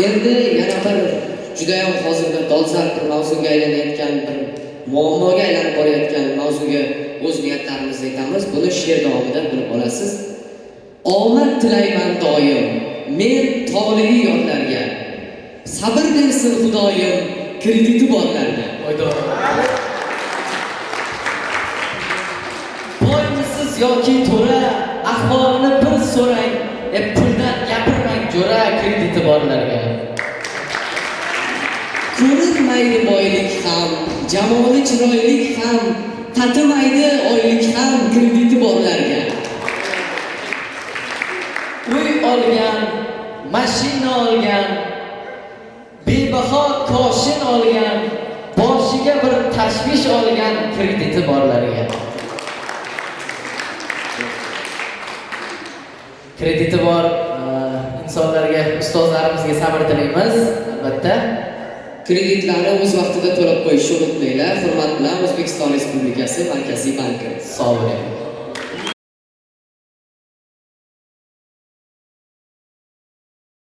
Endi yana bir juda ham hozirda dolzarb bir mavzuga aylanayotgan bir muammoga aylanib borayotgan mavzuga o'z niyatlarimizni aytamiz. Buni she'r davomida bilib olasiz. Omad tilayman doim, men tolibi yodlarga. Sabr bersin Xudoyim, krediti borlarga. Boymisiz yoki to'ra, ahvolini bir so'rang, puldan gapirmang jo'ra, krediti borlarga. Ko'rinmaydi boylik ham, jamoli chiroylik ham, tatimaydi oylik ham, krediti borlarga. Uy olgan, mashina olgan, bebaho koshin olgan, boshiga bir tashvish olgan, krediti borlarga. Krediti bor insonlarga, ustozlarimizga sabr tilaymiz, albatta. Kreditlarni o'z vaqtida to'lab qo'yishni unutmanglar. Hurmat bilan O'zbekiston Respublikasi Markaziy banki. Sog' bo'ling.